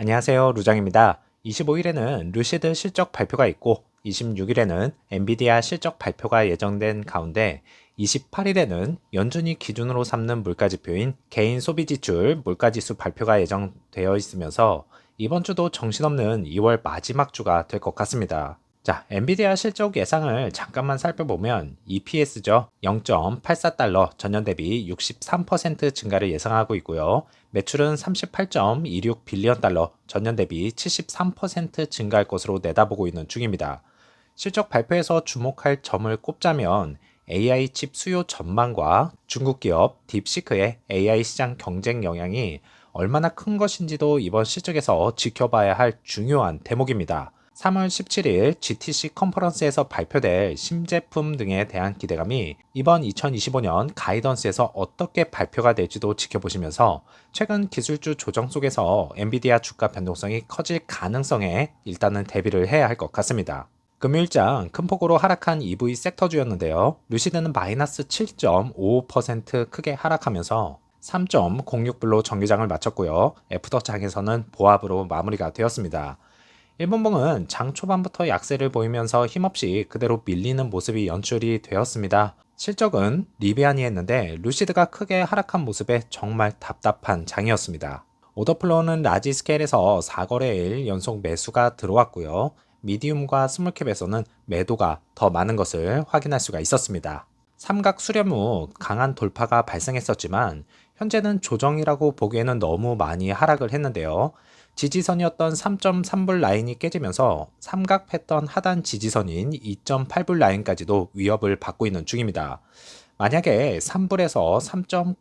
안녕하세요, 루장입니다. 25일에는 루시드 실적 발표가 있고 26일에는 엔비디아 실적 발표가 예정된 가운데 28일에는 연준이 기준으로 삼는 물가지표인 개인 소비지출 물가지수 발표가 예정되어 있으면서 이번 주도 정신없는 2월 마지막 주가 될 것 같습니다. 자, 엔비디아 실적 예상을 잠깐만 살펴보면 EPS죠. 0.84달러 전년 대비 63% 증가를 예상하고 있고요. 매출은 38.26 빌리언 달러 전년 대비 73% 증가할 것으로 내다보고 있는 중입니다. 실적 발표에서 주목할 점을 꼽자면 AI 칩 수요 전망과 중국 기업 딥시크의 AI 시장 경쟁 영향이 얼마나 큰 것인지도 이번 실적에서 지켜봐야 할 중요한 대목입니다. 3월 17일 GTC 컨퍼런스에서 발표될 신제품 등에 대한 기대감이 이번 2025년 가이던스에서 어떻게 발표가 될지도 지켜보시면서 최근 기술주 조정 속에서 엔비디아 주가 변동성이 커질 가능성에 일단은 대비를 해야 할 것 같습니다. 금요일장 큰 폭으로 하락한 EV 섹터주였는데요. 루시드는 마이너스 7.55% 크게 하락하면서 3.06불로 정규장을 마쳤고요. 애프터장에서는 보합으로 마무리가 되었습니다. 일본봉은 장 초반부터 약세를 보이면서 힘없이 그대로 밀리는 모습이 연출이 되었습니다. 실적은 리비안이 했는데 루시드가 크게 하락한 모습에 정말 답답한 장이었습니다. 오더플로우는 라지 스케일에서 4거래일 연속 매수가 들어왔고요. 미디움과 스몰캡에서는 매도가 더 많은 것을 확인할 수가 있었습니다. 삼각 수렴 후 강한 돌파가 발생했었지만 현재는 조정이라고 보기에는 너무 많이 하락을 했는데요. 지지선이었던 3.3불 라인이 깨지면서 삼각했던 하단 지지선인 2.8불 라인까지도 위협을 받고 있는 중입니다. 만약에 3불에서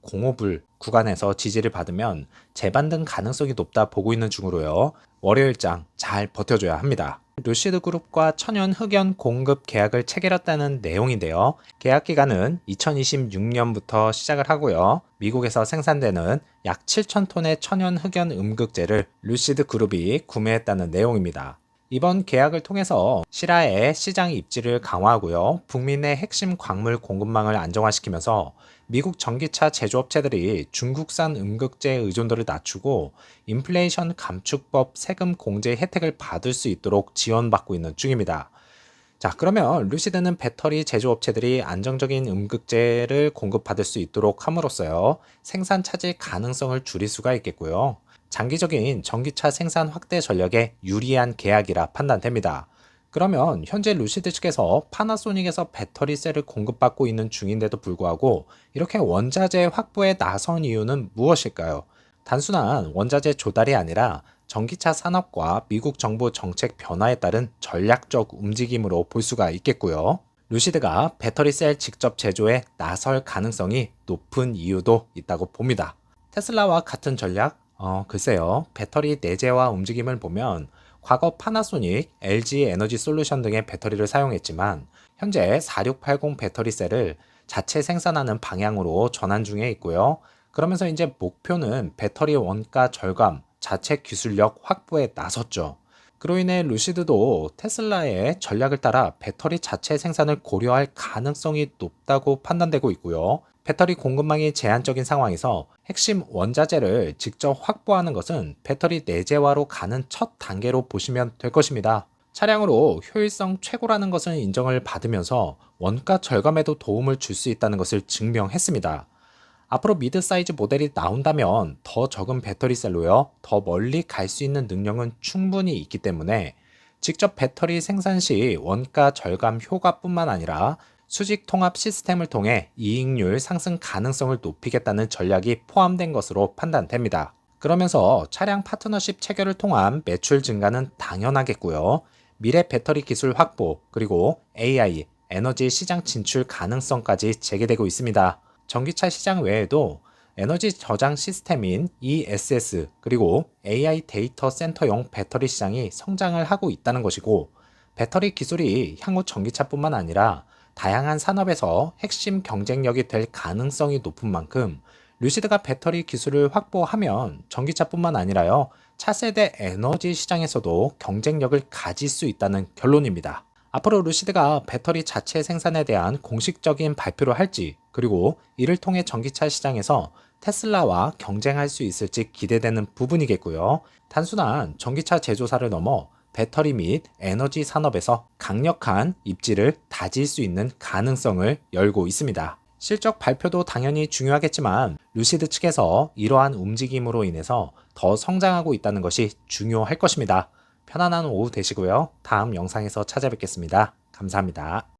3.05불 구간에서 지지를 받으면 재반등 가능성이 높다 보고 있는 중으로요. 월요일장 잘 버텨줘야 합니다. 루시드 그룹과 천연 흑연 공급 계약을 체결했다는 내용인데요. 계약 기간은 2026년부터 시작을 하고요. 미국에서 생산되는 약 7,000톤의 천연 흑연 음극재를 루시드 그룹이 구매했다는 내용입니다. 이번 계약을 통해서 실화의 시장 입지를 강화하고요. 북미 내 핵심 광물 공급망을 안정화시키면서 미국 전기차 제조업체들이 중국산 음극재 의존도를 낮추고 인플레이션 감축법 세금 공제 혜택을 받을 수 있도록 지원받고 있는 중입니다. 자, 그러면 루시드는 배터리 제조업체들이 안정적인 음극재를 공급받을 수 있도록 함으로써요. 생산 차질 가능성을 줄일 수가 있겠고요. 장기적인 전기차 생산 확대 전략에 유리한 계약이라 판단됩니다. 그러면 현재 루시드 측에서 파나소닉에서 배터리 셀을 공급받고 있는 중인데도 불구하고 이렇게 원자재 확보에 나선 이유는 무엇일까요? 단순한 원자재 조달이 아니라 전기차 산업과 미국 정부 정책 변화에 따른 전략적 움직임으로 볼 수가 있겠고요. 루시드가 배터리 셀 직접 제조에 나설 가능성이 높은 이유도 있다고 봅니다. 테슬라와 같은 전략? 글쎄요. 배터리 내재화 움직임을 보면 과거 파나소닉, LG 에너지 솔루션 등의 배터리를 사용했지만 현재 4680 배터리 셀을 자체 생산하는 방향으로 전환 중에 있고요. 그러면서 이제 목표는 배터리 원가 절감, 자체 기술력 확보에 나섰죠. 그로 인해 루시드도 테슬라의 전략을 따라 배터리 자체 생산을 고려할 가능성이 높다고 판단되고 있고요. 배터리 공급망이 제한적인 상황에서 핵심 원자재를 직접 확보하는 것은 배터리 내재화로 가는 첫 단계로 보시면 될 것입니다. 차량으로 효율성 최고라는 것을 인정을 받으면서 원가 절감에도 도움을 줄 수 있다는 것을 증명했습니다. 앞으로 미드 사이즈 모델이 나온다면 더 적은 배터리 셀로요, 더 멀리 갈 수 있는 능력은 충분히 있기 때문에 직접 배터리 생산 시 원가 절감 효과뿐만 아니라 수직 통합 시스템을 통해 이익률 상승 가능성을 높이겠다는 전략이 포함된 것으로 판단됩니다. 그러면서 차량 파트너십 체결을 통한 매출 증가는 당연하겠고요. 미래 배터리 기술 확보, 그리고 AI, 에너지 시장 진출 가능성까지 제기되고 있습니다. 전기차 시장 외에도 에너지 저장 시스템인 ESS 그리고 AI 데이터 센터용 배터리 시장이 성장을 하고 있다는 것이고, 배터리 기술이 향후 전기차뿐만 아니라 다양한 산업에서 핵심 경쟁력이 될 가능성이 높은 만큼 루시드가 배터리 기술을 확보하면 전기차뿐만 아니라요, 차세대 에너지 시장에서도 경쟁력을 가질 수 있다는 결론입니다. 앞으로 루시드가 배터리 자체 생산에 대한 공식적인 발표를 할지, 그리고 이를 통해 전기차 시장에서 테슬라와 경쟁할 수 있을지 기대되는 부분이겠고요. 단순한 전기차 제조사를 넘어 배터리 및 에너지 산업에서 강력한 입지를 다질 수 있는 가능성을 열고 있습니다. 실적 발표도 당연히 중요하겠지만 루시드 측에서 이러한 움직임으로 인해서 더 성장하고 있다는 것이 중요할 것입니다. 편안한 오후 되시고요. 다음 영상에서 찾아뵙겠습니다. 감사합니다.